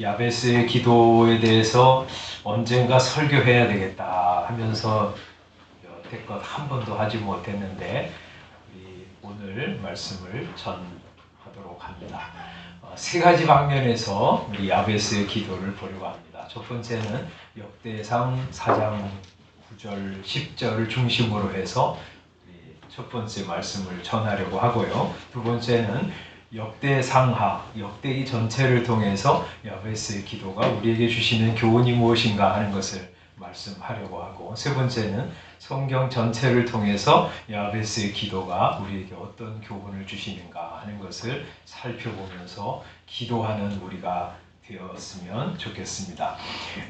야베스의 기도에 대해서 언젠가 설교해야 되겠다 하면서 여태껏 한 번도 하지 못했는데 우리 오늘 말씀을 전하도록 합니다. 세 가지 방면에서 우리 야베스의 기도를 보려고 합니다. 첫 번째는 역대상 4장 9절, 10절을 중심으로 해서 첫 번째 말씀을 전하려고 하고요. 두 번째는 역대상하, 역대기 전체를 통해서 야베스의 기도가 우리에게 주시는 교훈이 무엇인가 하는 것을 말씀하려고 하고, 세 번째는 성경 전체를 통해서 야베스의 기도가 우리에게 어떤 교훈을 주시는가 하는 것을 살펴보면서 기도하는 우리가 되었으면 좋겠습니다.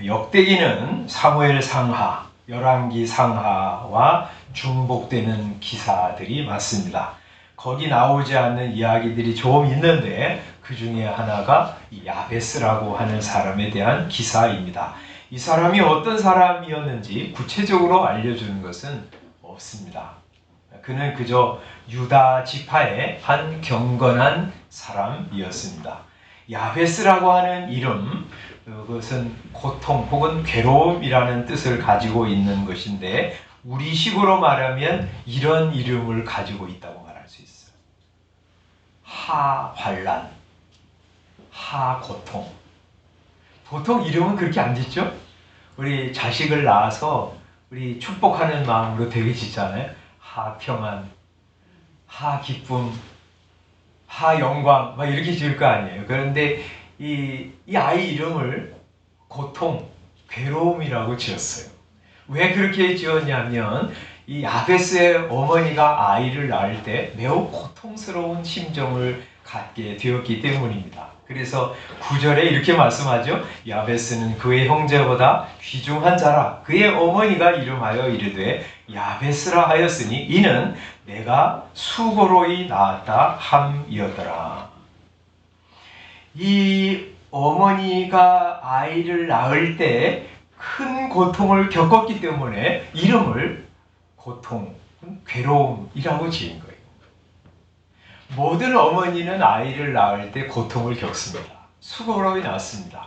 역대기는 사무엘 상하, 열왕기 상하와 중복되는 기사들이 많습니다. 거기 나오지 않는 이야기들이 좀 있는데 그 중에 하나가 야베스라고 하는 사람에 대한 기사입니다. 이 사람이 어떤 사람이었는지 구체적으로 알려주는 것은 없습니다. 그는 그저 유다 지파의 한 경건한 사람이었습니다. 야베스라고 하는 이름, 그것은 고통 혹은 괴로움이라는 뜻을 가지고 있는 것인데 우리식으로 말하면 이런 이름을 가지고 있다고 말할 수 있어요. 하환란, 하고통. 보통 이름은 그렇게 안 짓죠? 우리 자식을 낳아서 우리 축복하는 마음으로 되게 짓잖아요. 하평안, 하기쁨, 하영광 막 이렇게 지을 거 아니에요. 그런데 이 아이 이름을 고통, 괴로움이라고 지었어요. 왜 그렇게 지었냐면 이 야베스의 어머니가 아이를 낳을 때 매우 고통스러운 심정을 갖게 되었기 때문입니다. 그래서 9절에 이렇게 말씀하죠. 야베스는 그의 형제보다 귀중한 자라. 그의 어머니가 이름하여 이르되 야베스라 하였으니 이는 내가 수고로이 낳았다 함이었더라. 이 어머니가 아이를 낳을 때 큰 고통을 겪었기 때문에 이름을 고통, 괴로움이라고 지은 거예요. 모든 어머니는 아이를 낳을 때 고통을 겪습니다. 수고로이 낳습니다.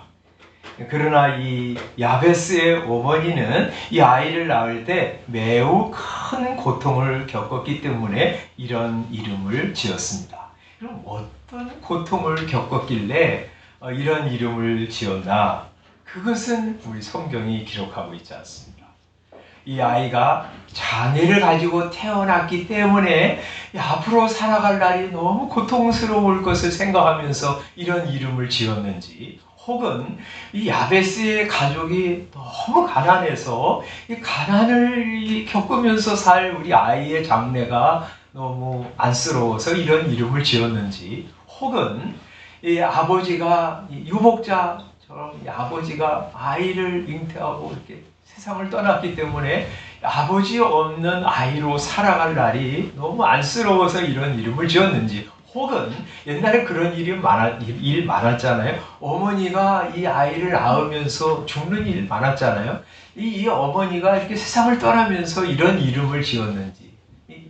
그러나 이 야베스의 어머니는 이 아이를 낳을 때 매우 큰 고통을 겪었기 때문에 이런 이름을 지었습니다. 그럼 어떤 고통을 겪었길래 이런 이름을 지었나? 그것은 우리 성경이 기록하고 있지 않습니다. 이 아이가 장애를 가지고 태어났기 때문에 앞으로 살아갈 날이 너무 고통스러울 것을 생각하면서 이런 이름을 지었는지, 혹은 이 야베스의 가족이 너무 가난해서 이 가난을 겪으면서 살 우리 아이의 장래가 너무 안쓰러워서 이런 이름을 지었는지, 혹은 이 아버지가 유복자처럼 이 아버지가 아이를 잉태하고 이렇게 세상을 떠났기 때문에 아버지 없는 아이로 살아갈 날이 너무 안쓰러워서 이런 이름을 지었는지, 혹은 옛날에 그런 일이 많았잖아요. 어머니가 이 아이를 낳으면서 죽는 일 많았잖아요. 이 어머니가 이렇게 세상을 떠나면서 이런 이름을 지었는지,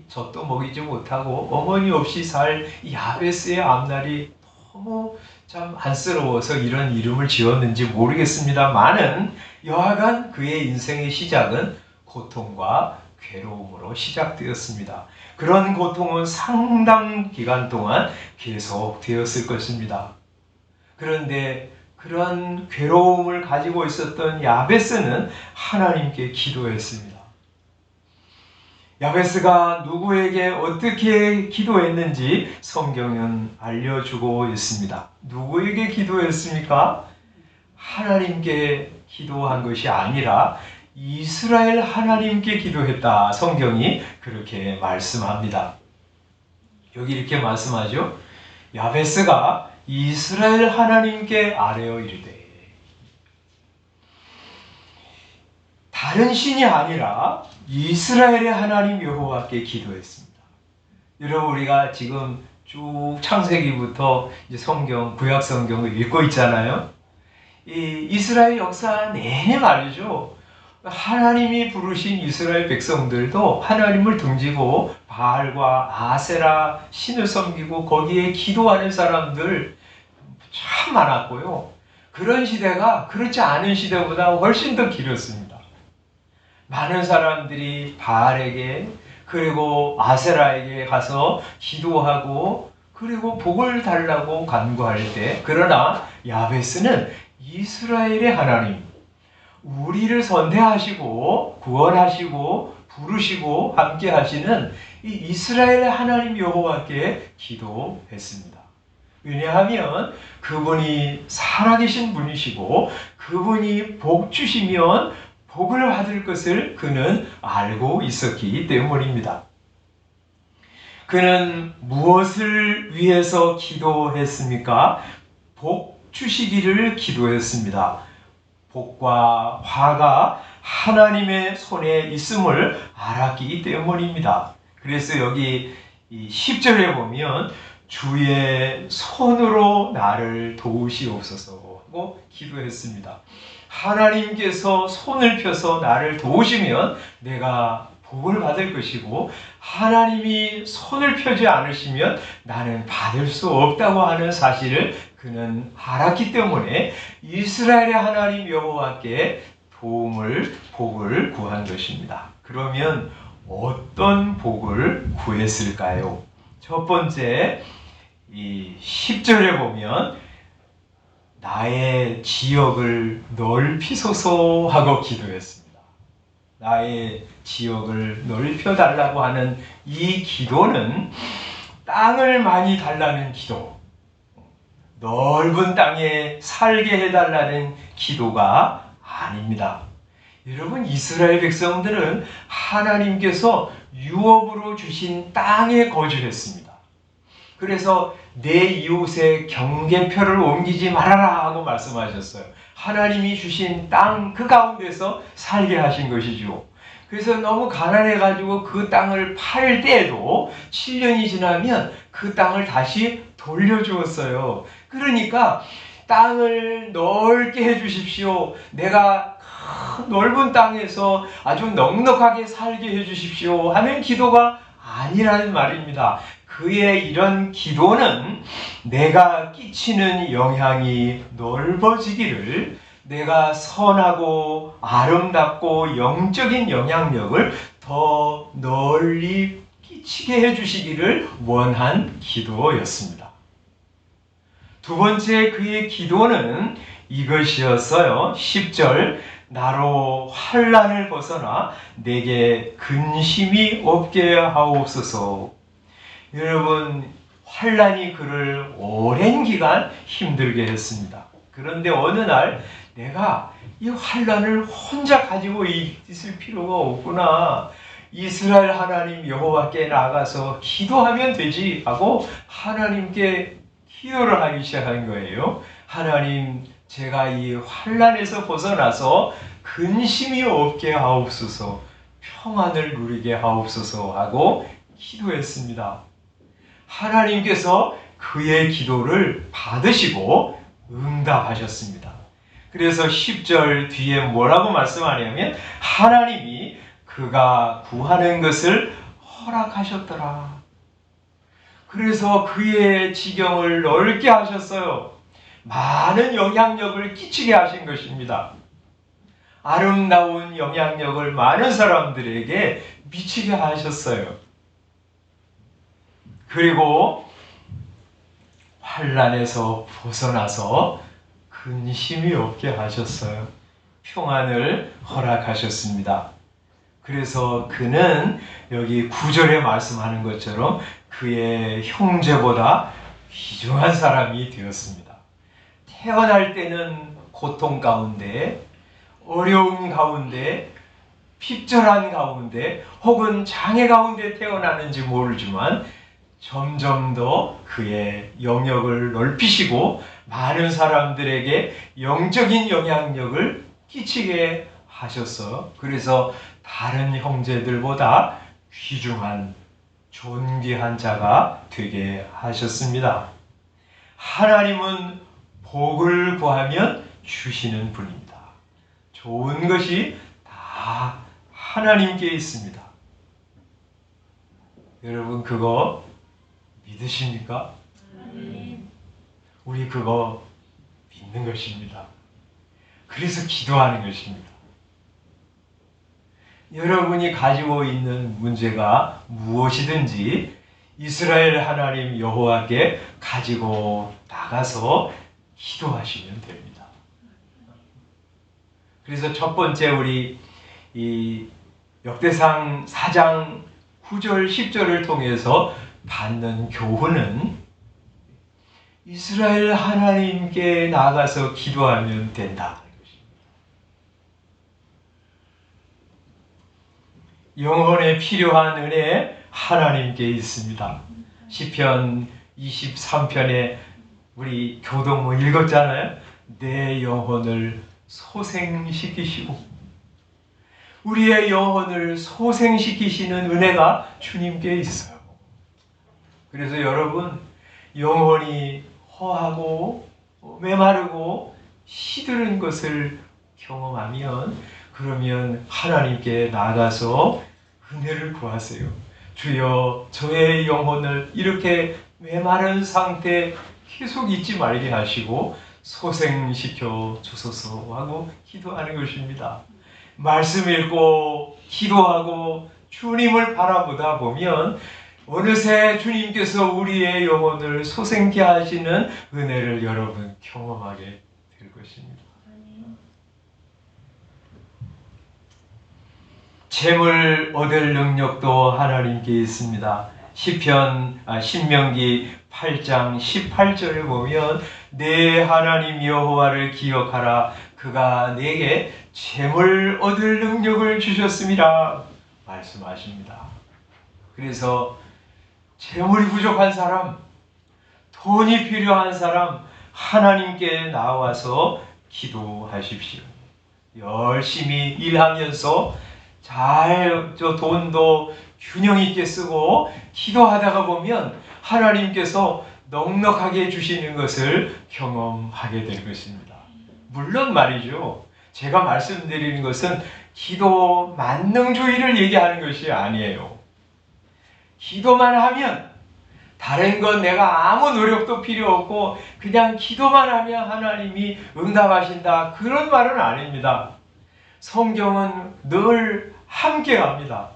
젖도 먹이지 못하고 어머니 없이 살 이 야베스의 앞날이 너무 참 안쓰러워서 이런 이름을 지었는지 모르겠습니다만은 여하간 그의 인생의 시작은 고통과 괴로움으로 시작되었습니다. 그런 고통은 상당 기간 동안 계속되었을 것입니다. 그런데 그런 괴로움을 가지고 있었던 야베스는 하나님께 기도했습니다. 야베스가 누구에게 어떻게 기도했는지 성경은 알려주고 있습니다. 누구에게 기도했습니까? 하나님께 기도한 것이 아니라 이스라엘 하나님께 기도했다. 성경이 그렇게 말씀합니다. 여기 이렇게 말씀하죠. 야베스가 이스라엘 하나님께 아뢰어 이르되, 다른 신이 아니라 이스라엘의 하나님 여호와께 기도했습니다. 여러분, 우리가 지금 쭉 창세기부터 이제 성경, 구약 성경을 읽고 있잖아요. 이 이스라엘 역사 내내 말이죠. 하나님이 부르신 이스라엘 백성들도 하나님을 등지고 바알과 아세라 신을 섬기고 거기에 기도하는 사람들 참 많았고요. 그런 시대가 그렇지 않은 시대보다 훨씬 더 길었습니다. 많은 사람들이 바알에게 그리고 아세라에게 가서 기도하고 그리고 복을 달라고 간구할 때, 그러나 야베스는 이스라엘의 하나님, 우리를 선대하시고 구원하시고 부르시고 함께 하시는 이 이스라엘의 하나님 여호와께 기도했습니다. 왜냐하면 그분이 살아계신 분이시고 그분이 복 주시면 복을 받을 것을 그는 알고 있었기 때문입니다. 그는 무엇을 위해서 기도했습니까? 복 주시기를 기도했습니다. 복과 화가 하나님의 손에 있음을 알았기 때문입니다. 그래서 여기 10절에 보면 주의 손으로 나를 도우시옵소서 하고 기도했습니다. 하나님께서 손을 펴서 나를 도우시면 내가 복을 받을 것이고, 하나님이 손을 펴지 않으시면 나는 받을 수 없다고 하는 사실을 그는 알았기 때문에 이스라엘의 하나님 여호와께 복을 구한 것입니다. 그러면 어떤 복을 구했을까요? 첫 번째, 이 10절에 보면 나의 지역을 넓히소서 하고 기도했습니다. 나의 지역을 넓혀달라고 하는 이 기도는 땅을 많이 달라는 기도, 넓은 땅에 살게 해달라는 기도가 아닙니다. 여러분, 이스라엘 백성들은 하나님께서 유업으로 주신 땅에 거주했습니다. 그래서 내 이웃의 경계표를 옮기지 말아라 하고 말씀하셨어요. 하나님이 주신 땅 그 가운데서 살게 하신 것이죠. 그래서 너무 가난해가지고 그 땅을 팔 때에도 7년이 지나면 그 땅을 다시 돌려주었어요. 그러니까 땅을 넓게 해주십시오. 내가 넓은 땅에서 아주 넉넉하게 살게 해주십시오 하는 기도가 아니라는 말입니다. 그의 이런 기도는 내가 끼치는 영향이 넓어지기를, 내가 선하고 아름답고 영적인 영향력을 더 널리 끼치게 해주시기를 원한 기도였습니다. 두 번째 그의 기도는 이것이었어요. 10절, 나로 환난을 벗어나 내게 근심이 없게 하옵소서. 여러분, 환난이 그를 오랜 기간 힘들게 했습니다. 그런데 어느 날 내가 이 환난을 혼자 가지고 있을 필요가 없구나, 이스라엘 하나님 여호와께 나가서 기도하면 되지 하고 하나님께 기도를 하기 시작한 거예요. 하나님, 제가 이 환난에서 벗어나서 근심이 없게 하옵소서, 평안을 누리게 하옵소서 하고 기도했습니다. 하나님께서 그의 기도를 받으시고 응답하셨습니다. 그래서 10절 뒤에 뭐라고 말씀하냐면 하나님이 그가 구하는 것을 허락하셨더라. 그래서 그의 지경을 넓게 하셨어요. 많은 영향력을 끼치게 하신 것입니다. 아름다운 영향력을 많은 사람들에게 미치게 하셨어요. 그리고 환난에서 벗어나서 근심이 없게 하셨어요. 평안을 허락하셨습니다. 그래서 그는 여기 9절에 말씀하는 것처럼 그의 형제보다 귀중한 사람이 되었습니다. 태어날 때는 고통 가운데, 어려움 가운데, 핍절한 가운데, 혹은 장애 가운데 태어나는지 모르지만 점점 더 그의 영역을 넓히시고 많은 사람들에게 영적인 영향력을 끼치게 하셨어. 그래서 다른 형제들보다 귀중한 존귀한 자가 되게 하셨습니다. 하나님은 복을 구하면 주시는 분입니다. 좋은 것이 다 하나님께 있습니다. 여러분, 그거 믿으십니까? 우리 그거 믿는 것입니다. 그래서 기도하는 것입니다. 여러분이 가지고 있는 문제가 무엇이든지 이스라엘 하나님 여호와께 가지고 나가서 기도하시면 됩니다. 그래서 첫 번째 우리 이 역대상 4장 9절 10절을 통해서 받는 교훈은 이스라엘 하나님께 나가서 기도하면 된다. 영혼에 필요한 은혜 하나님께 있습니다. 시편 23편에 우리 교동문 읽었잖아요. 내 영혼을 소생시키시고, 우리의 영혼을 소생시키시는 은혜가 주님께 있어요. 그래서 여러분, 영혼이 허하고 메마르고 시드른 것을 경험하면, 그러면 하나님께 나가서 은혜를 구하세요. 주여, 저의 영혼을 이렇게 메마른 상태에 계속 있지 말게 하시고 소생시켜 주소서 하고 기도하는 것입니다. 말씀 읽고 기도하고 주님을 바라보다 보면 어느새 주님께서 우리의 영혼을 소생케 하시는 은혜를 여러분 경험하게 될 것입니다. 재물 얻을 능력도 하나님께 있습니다. 신명기 8장 18절에 보면 내 하나님 여호와를 기억하라. 그가 내게 재물 얻을 능력을 주셨습니다. 말씀하십니다. 그래서 재물이 부족한 사람, 돈이 필요한 사람, 하나님께 나와서 기도하십시오. 열심히 일하면서 잘 돈도 균형 있게 쓰고 기도하다가 보면 하나님께서 넉넉하게 주시는 것을 경험하게 될 것입니다. 물론 말이죠. 제가 말씀드리는 것은 기도 만능주의를 얘기하는 것이 아니에요. 기도만 하면 다른 건 내가 아무 노력도 필요 없고 그냥 기도만 하면 하나님이 응답하신다. 그런 말은 아닙니다. 성경은 늘 함께합니다.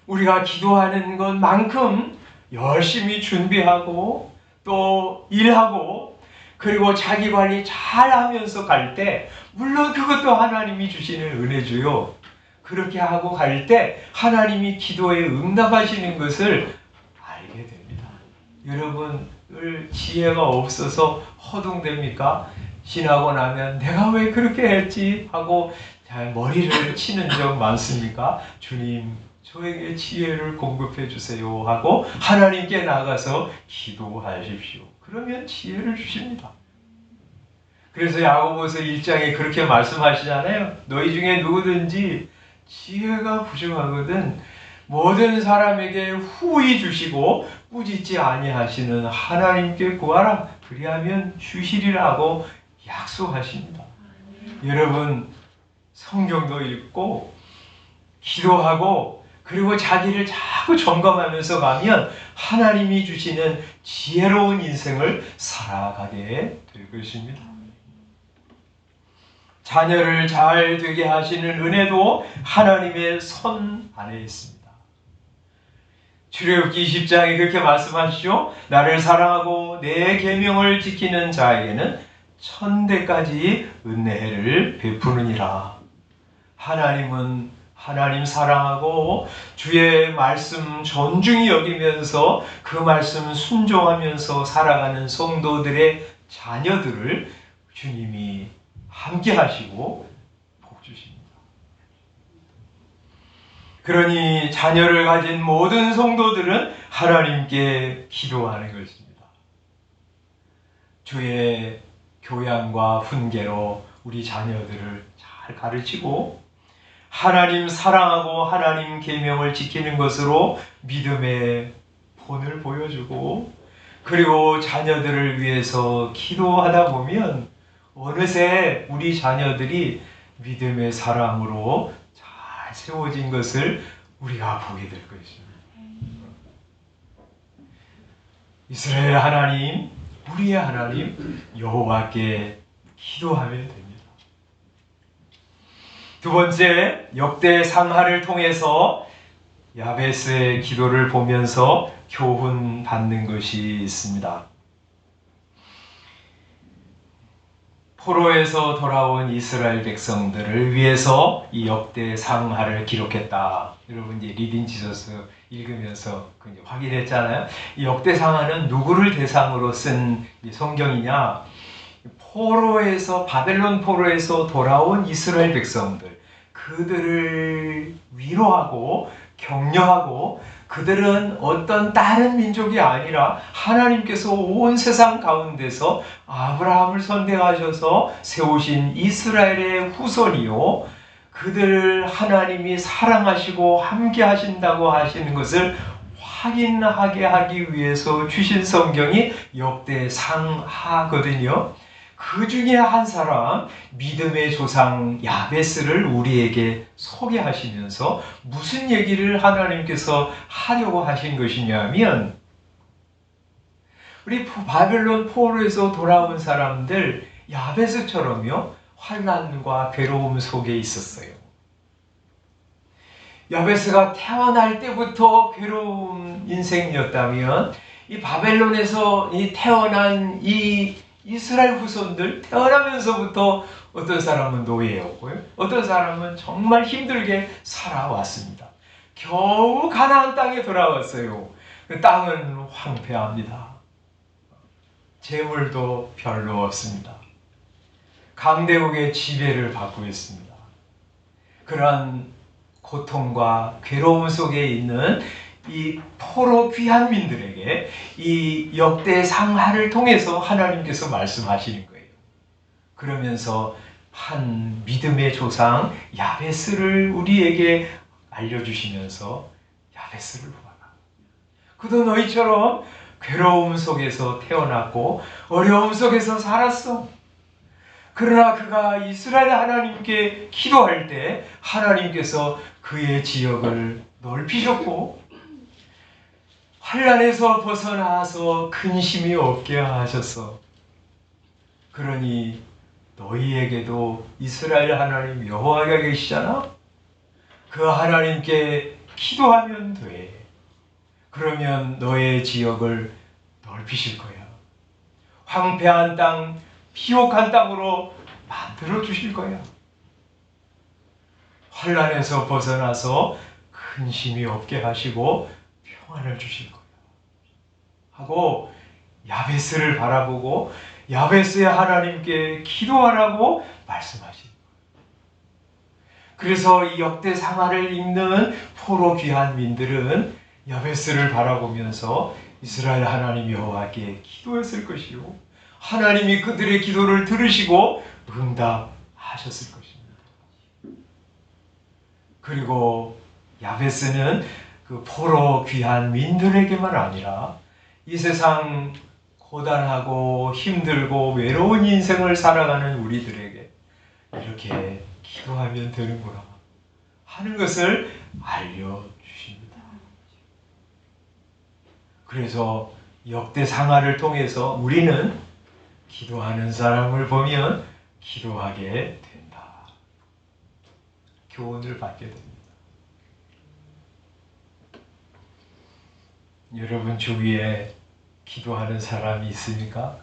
우리가 기도하는 것만큼 열심히 준비하고 또 일하고 그리고 자기 관리 잘 하면서 갈 때 물론 그것도 하나님이 주시는 은혜주요. 그렇게 하고 갈 때 하나님이 기도에 응답하시는 것을 알게 됩니다. 여러분들 지혜가 없어서 허둥댑니까? 지나고 나면 내가 왜 그렇게 했지? 하고 머리를 치는 적 많습니까? 주님, 저에게 지혜를 공급해 주세요 하고 하나님께 나가서 기도하십시오. 그러면 지혜를 주십니다. 그래서 야고보서 1장에 그렇게 말씀하시잖아요. 너희 중에 누구든지 지혜가 부족하거든 모든 사람에게 후히 주시고 꾸짖지 아니하시는 하나님께 구하라. 그리하면 주시리라고 약속하십니다. 여러분, 성경도 읽고 기도하고 그리고 자기를 자꾸 점검하면서 가면 하나님이 주시는 지혜로운 인생을 살아가게 될 것입니다. 자녀를 잘 되게 하시는 은혜도 하나님의 손 안에 있습니다. 출애굽기 20장에 그렇게 말씀하시죠. 나를 사랑하고 내 계명을 지키는 자에게는 천대까지 은혜를 베푸느니라. 하나님은 하나님 사랑하고 주의 말씀 존중히 여기면서 그 말씀 순종하면서 살아가는 성도들의 자녀들을 주님이 함께 하시고 복 주십니다. 그러니 자녀를 가진 모든 성도들은 하나님께 기도하는 것입니다. 주의 교양과 훈계로 우리 자녀들을 잘 가르치고 하나님 사랑하고 하나님 계명을 지키는 것으로 믿음의 본을 보여주고 그리고 자녀들을 위해서 기도하다 보면 어느새 우리 자녀들이 믿음의 사람으로 잘 세워진 것을 우리가 보게 될 것입니다. 이스라엘 하나님, 우리의 하나님 여호와께 기도하면 됩니다. 두 번째, 역대 상하를 통해서 야베스의 기도를 보면서 교훈 받는 것이 있습니다. 포로에서 돌아온 이스라엘 백성들을 위해서 이 역대 상하를 기록했다. 여러분 이제 리딩 지저스 읽으면서 확인했잖아요. 이 역대 상하는 누구를 대상으로 쓴 성경이냐? 포로에서 바벨론 포로에서 돌아온 이스라엘 백성들, 그들을 위로하고 격려하고 그들은 어떤 다른 민족이 아니라 하나님께서 온 세상 가운데서 아브라함을 선택하셔서 세우신 이스라엘의 후손이요, 그들을 하나님이 사랑하시고 함께 하신다고 하시는 것을 확인하게 하기 위해서 주신 성경이 역대 상하거든요. 그 중에 한 사람, 믿음의 조상 야베스를 우리에게 소개하시면서 무슨 얘기를 하나님께서 하려고 하신 것이냐면, 우리 바벨론 포로에서 돌아온 사람들 야베스처럼요, 환난과 괴로움 속에 있었어요. 야베스가 태어날 때부터 괴로운 인생이었다면, 이 바벨론에서 태어난 이 이스라엘 후손들, 태어나면서부터 어떤 사람은 노예였고요, 어떤 사람은 정말 힘들게 살아왔습니다. 겨우 가나안 땅에 돌아왔어요. 그 땅은 황폐합니다. 재물도 별로 없습니다. 강대국의 지배를 받고 있습니다. 그러한 고통과 괴로움 속에 있는 이 포로 귀한민들에게 이 역대 상하를 통해서 하나님께서 말씀하시는 거예요. 그러면서 한 믿음의 조상 야베스를 우리에게 알려주시면서, 야베스를 보아라. 그도 너희처럼 괴로움 속에서 태어났고 어려움 속에서 살았어. 그러나 그가 이스라엘 하나님께 기도할 때 하나님께서 그의 지역을 넓히셨고 환난에서 벗어나서 근심이 없게 하셨어. 그러니 너희에게도 이스라엘 하나님 여호와가 계시잖아. 그 하나님께 기도하면 돼. 그러면 너의 지역을 넓히실 거야. 황폐한 땅, 비옥한 땅으로 만들어 주실 거야. 환난에서 벗어나서 근심이 없게 하시고 평안을 주실 거야 하고, 야베스를 바라보고 야베스의 하나님께 기도하라고 말씀하신 거예요. 그래서 이 역대 상하를 읽는 포로 귀한 민들은 야베스를 바라보면서 이스라엘 하나님 여호와께 기도했을 것이요, 하나님이 그들의 기도를 들으시고 응답하셨을 것입니다. 그리고 야베스는 그 포로 귀한 민들에게만 아니라 이 세상 고단하고 힘들고 외로운 인생을 살아가는 우리들에게 이렇게 기도하면 되는구나 하는 것을 알려주십니다. 그래서 역대 상하를 통해서 우리는 기도하는 사람을 보면 기도하게 된다. 교훈을 받게 됩니다. 여러분 주위에 기도하는 사람이 있습니까?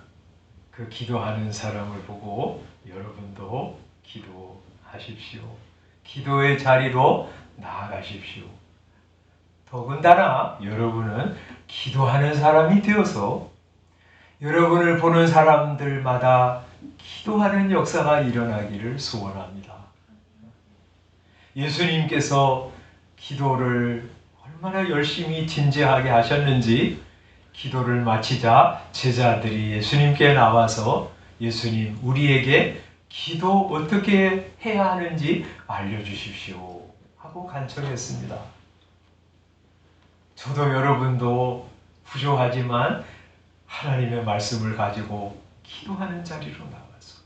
그 기도하는 사람을 보고 여러분도 기도하십시오. 기도의 자리로 나아가십시오. 더군다나 여러분은 기도하는 사람이 되어서 여러분을 보는 사람들마다 기도하는 역사가 일어나기를 소원합니다. 예수님께서 기도를 얼마나 열심히 진지하게 하셨는지, 기도를 마치자 제자들이 예수님께 나와서 예수님, 우리에게 기도 어떻게 해야 하는지 알려주십시오 하고 간청했습니다. 저도 여러분도 부족하지만 하나님의 말씀을 가지고 기도하는 자리로 나와서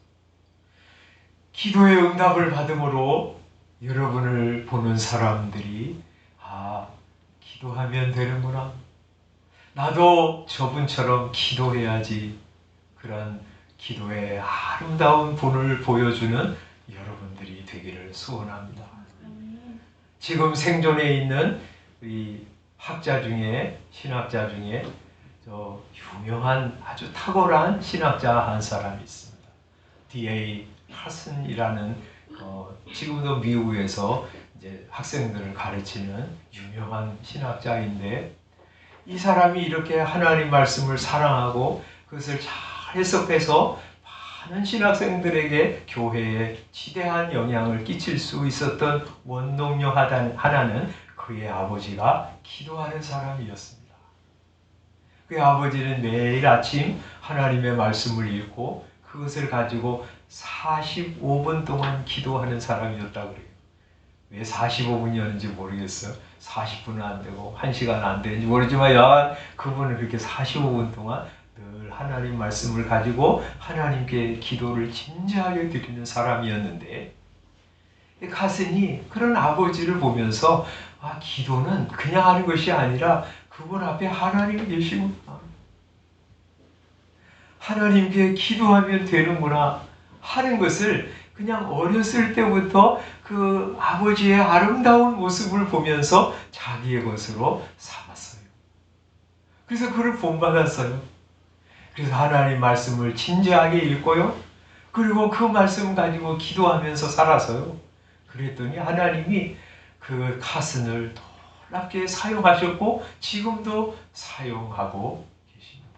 기도의 응답을 받음으로 여러분을 보는 사람들이 기도하면 되는구나, 나도 저분처럼 기도해야지 그런 기도의 아름다운 본을 보여주는 여러분들이 되기를 소원합니다. 지금 생존해 있는 우리 학자 중에, 신학자 중에 저 유명한 아주 탁월한 신학자 한 사람이 있습니다. D.A. 카슨이라는 지금도 미국에서 이제 학생들을 가르치는 유명한 신학자인데, 이 사람이 이렇게 하나님 말씀을 사랑하고 그것을 잘 해석해서 많은 신학생들에게 교회에 지대한 영향을 끼칠 수 있었던 원동력 하나는 그의 아버지가 기도하는 사람이었습니다. 그의 아버지는 매일 아침 하나님의 말씀을 읽고 그것을 가지고 45분 동안 기도하는 사람이었다고 그래요. 왜 45분이었는지 모르겠어요. 40분은 안 되고 1시간 안 되는지 모르지만 여하간 그분은 그렇게 45분 동안 늘 하나님 말씀을 가지고 하나님께 기도를 진지하게 드리는 사람이었는데, 카슨이 그런 아버지를 보면서 기도는 그냥 하는 것이 아니라 그분 앞에 하나님이 계시구나, 하나님께 기도하면 되는구나 하는 것을 그냥 어렸을 때부터 그 아버지의 아름다운 모습을 보면서 자기의 것으로 삼았어요. 그래서 그를 본받았어요. 그래서 하나님 말씀을 진지하게 읽고요. 그리고 그 말씀 가지고 기도하면서 살아서요. 그랬더니 하나님이 그 카슨을 놀랍게 사용하셨고 지금도 사용하고 계십니다.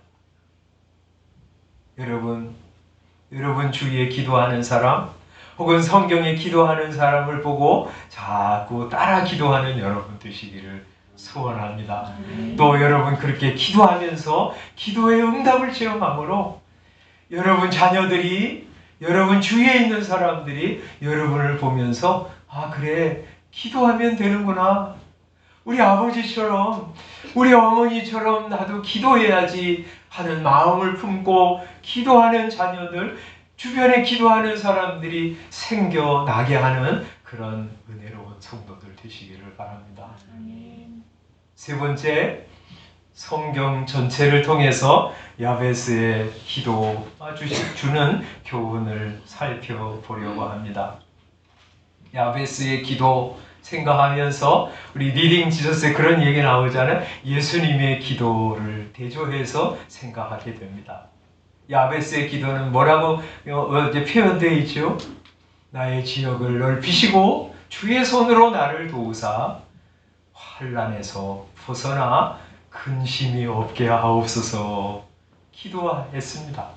여러분 주위에 기도하는 사람 혹은 성경에 기도하는 사람을 보고 자꾸 따라 기도하는 여러분 되시기를 소원합니다. 또 여러분 그렇게 기도하면서 기도의 응답을 체험함으로 여러분 자녀들이, 여러분 주위에 있는 사람들이 여러분을 보면서 그래, 기도하면 되는구나, 우리 아버지처럼 우리 어머니처럼 나도 기도해야지 하는 마음을 품고 기도하는 자녀들, 주변에 기도하는 사람들이 생겨나게 하는 그런 은혜로운 성도들 되시기를 바랍니다. 세 번째, 성경 전체를 통해서 야베스의 기도가 주는 교훈을 살펴보려고 합니다. 야베스의 기도 생각하면서 우리 리딩 지저스에 그런 얘기 나오잖아요. 예수님의 기도를 대조해서 생각하게 됩니다. 야베스의 기도는 뭐라고 표현되어 있죠? 나의 지역을 넓히시고 주의 손으로 나를 도우사 환난에서 벗어나 근심이 없게 하옵소서 기도했습니다.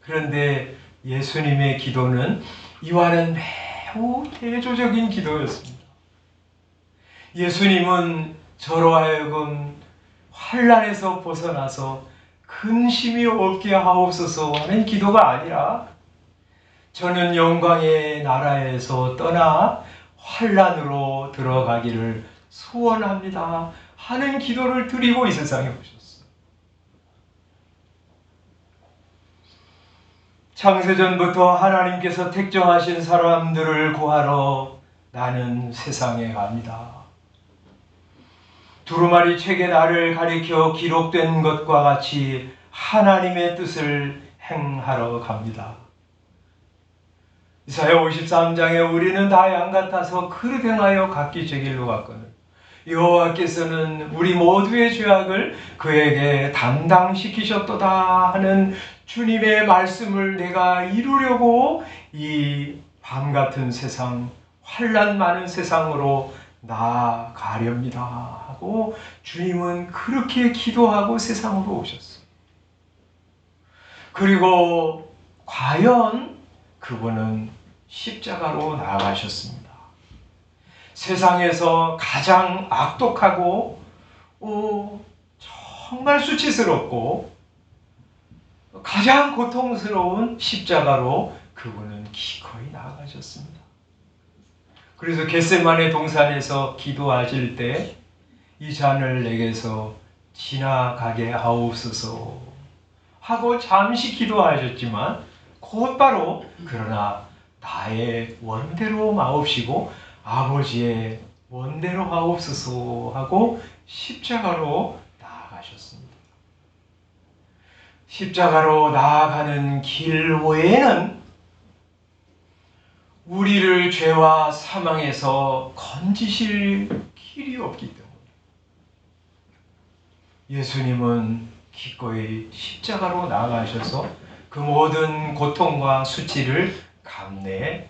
그런데 예수님의 기도는 이와는 매우 대조적인 기도였습니다. 예수님은 저로 하여금 환난에서 벗어나서 근심이 없게 하옵소서 하는 기도가 아니라 저는 영광의 나라에서 떠나 환난으로 들어가기를 소원합니다 하는 기도를 드리고 이 세상에 오셨어요. 창세전부터 하나님께서 택정하신 사람들을 구하러 나는 세상에 갑니다. 두루마리 책에 나를 가리켜 기록된 것과 같이 하나님의 뜻을 행하러 갑니다. 이사야 53장에 우리는 다 양 같아서 그릇 행하여 각기 제 길로 갔거늘 여호와께서는 우리 모두의 죄악을 그에게 담당시키셨도다 하는 주님의 말씀을 내가 이루려고 이 밤같은 세상, 환난 많은 세상으로 나아가렵니다 하고 주님은 그렇게 기도하고 세상으로 오셨어요. 그리고 과연 그분은 십자가로 나아가셨습니다. 세상에서 가장 악독하고 정말 수치스럽고 가장 고통스러운 십자가로 그분은 기꺼이 나아가셨습니다. 그래서 겟세마네 동산에서 기도하실 때 이 잔을 내게서 지나가게 하옵소서 하고 잠시 기도하셨지만 곧바로 그러나 나의 원대로 마옵시고 아버지의 원대로 하옵소서 하고 십자가로 나아가셨습니다. 십자가로 나아가는 길 외에는 우리를 죄와 사망에서 건지실 길이 없기 때문에 예수님은 기꺼이 십자가로 나아가셔서 그 모든 고통과 수치를 감내하셨습니다.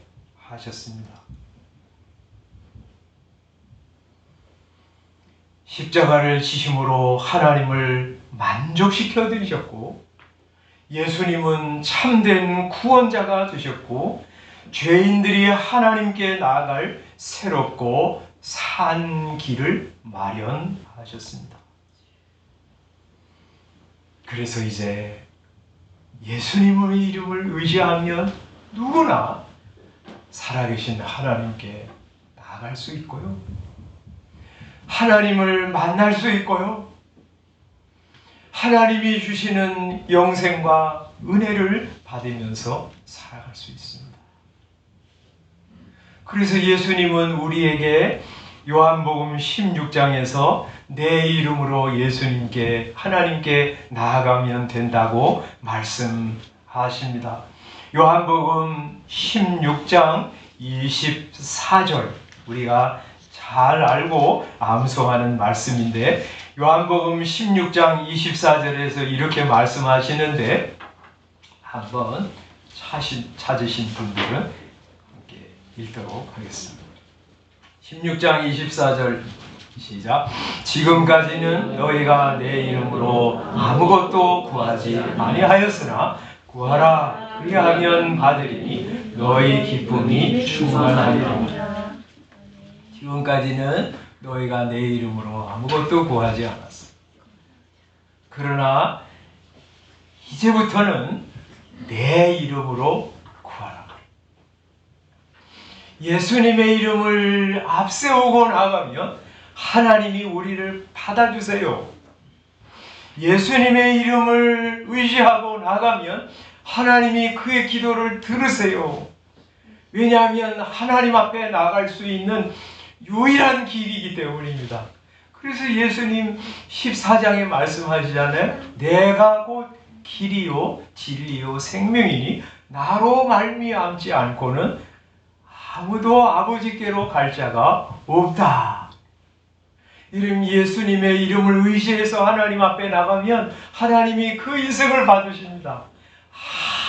십자가를 지심으로 하나님을 만족시켜 드리셨고, 예수님은 참된 구원자가 되셨고, 죄인들이 하나님께 나아갈 새롭고 산 길을 마련하셨습니다. 그래서 이제 예수님의 이름을 의지하면 누구나 살아계신 하나님께 나아갈 수 있고요. 하나님을 만날 수 있고요. 하나님이 주시는 영생과 은혜를 받으면서 살아갈 수 있습니다. 그래서 예수님은 우리에게 요한복음 16장에서 내 이름으로 예수님께 하나님께 나아가면 된다고 말씀하십니다. 요한복음 16장 24절 우리가 잘 알고 암송하는 말씀인데 요한복음 16장 24절에서 이렇게 말씀하시는데 한번 찾으신 분들은 함께 읽도록 하겠습니다. 16장 24절 시작. 지금까지는 너희가 내 이름으로 아무것도 구하지 아니하였으나 구하라 그리하면 받으리니 너희 기쁨이 충만하리라. 지금까지는 너희가 내 이름으로 아무것도 구하지 않았어. 그러나 이제부터는 내 이름으로 구하라. 예수님의 이름을 앞세우고 나가면 하나님이 우리를 받아주세요. 예수님의 이름을 의지하고 나가면 하나님이 그의 기도를 들으세요. 왜냐하면 하나님 앞에 나갈 수 있는 유일한 길이기 때문입니다. 그래서 예수님 14장에 말씀하시잖아요. 내가 곧 길이요 진리요 생명이니 나로 말미암지 않고는 아무도 아버지께로 갈 자가 없다. 이름 예수님의 이름을 의지해서 하나님 앞에 나가면 하나님이 그 인생을 받으십니다.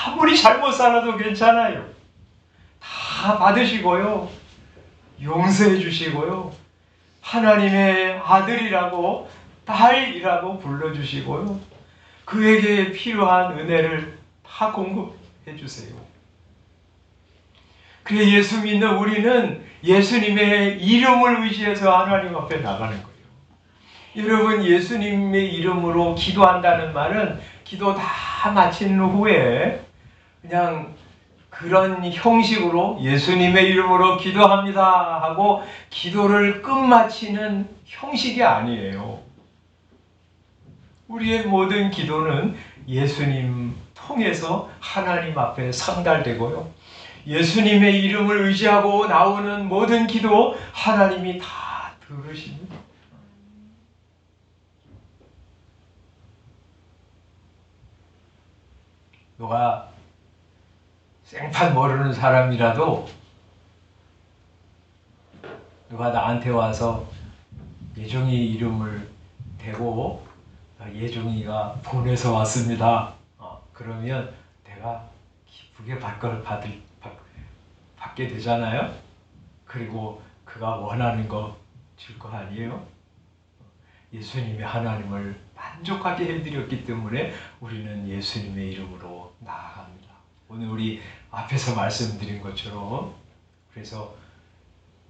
아무리 잘못 살아도 괜찮아요. 다 받으시고요. 용서해 주시고요. 하나님의 아들이라고 딸이라고 불러주시고요. 그에게 필요한 은혜를 다 공급해 주세요. 그래 예수 믿는 우리는 예수님의 이름을 의지해서 하나님 앞에 나가는 거예요. 여러분 예수님의 이름으로 기도한다는 말은 기도 다 마친 후에 그냥 그런 형식으로 예수님의 이름으로 기도합니다 하고 기도를 끝마치는 형식이 아니에요. 우리의 모든 기도는 예수님 통해서 하나님 앞에 상달되고요. 예수님의 이름을 의지하고 나오는 모든 기도 하나님이 다 들으십니다. 누가 생판 모르는 사람이라도 누가 나한테 와서 예종이 이름을 대고 예종이가 보내서 왔습니다. 그러면 내가 기쁘게 받게 되잖아요. 그리고 그가 원하는 거 줄 거 아니에요? 예수님이 하나님을 만족하게 해드렸기 때문에 우리는 예수님의 이름으로 나아갑니다. 오늘 우리 앞에서 말씀드린 것처럼 그래서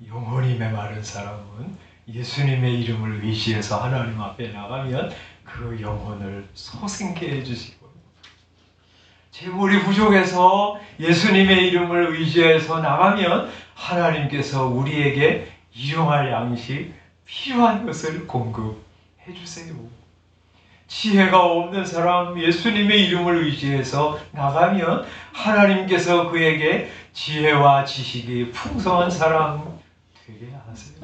영혼이 메마른 사람은 예수님의 이름을 의지해서 하나님 앞에 나가면 그 영혼을 소생케 해주시고 재물이 부족해서 예수님의 이름을 의지해서 나가면 하나님께서 우리에게 일용할 양식 필요한 것을 공급해 주세요. 지혜가 없는 사람 예수님의 이름을 의지해서 나가면 하나님께서 그에게 지혜와 지식이 풍성한 사람 되게 하세요.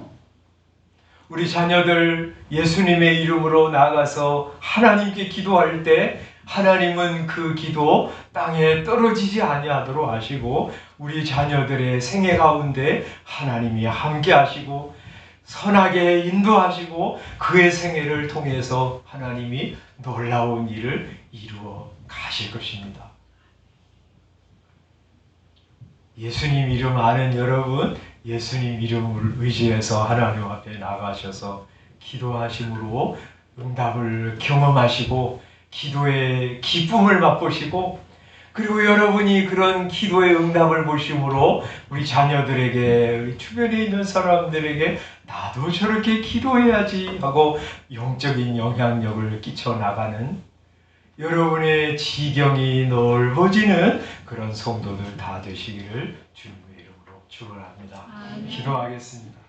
우리 자녀들 예수님의 이름으로 나가서 하나님께 기도할 때 하나님은 그 기도 땅에 떨어지지 아니하도록 하시고 우리 자녀들의 생애 가운데 하나님이 함께 하시고 선하게 인도하시고 그의 생애를 통해서 하나님이 놀라운 일을 이루어 가실 것입니다. 예수님 이름 아는 여러분, 예수님 이름을 의지해서 하나님 앞에 나가셔서 기도하심으로 응답을 경험하시고 기도의 기쁨을 맛보시고 그리고 여러분이 그런 기도의 응답을 보심으로 우리 자녀들에게 우리 주변에 있는 사람들에게 나도 저렇게 기도해야지 하고 영적인 영향력을 끼쳐나가는 여러분의 지경이 넓어지는 그런 성도들 다 되시기를 주님의 이름으로 축원합니다. 기도하겠습니다.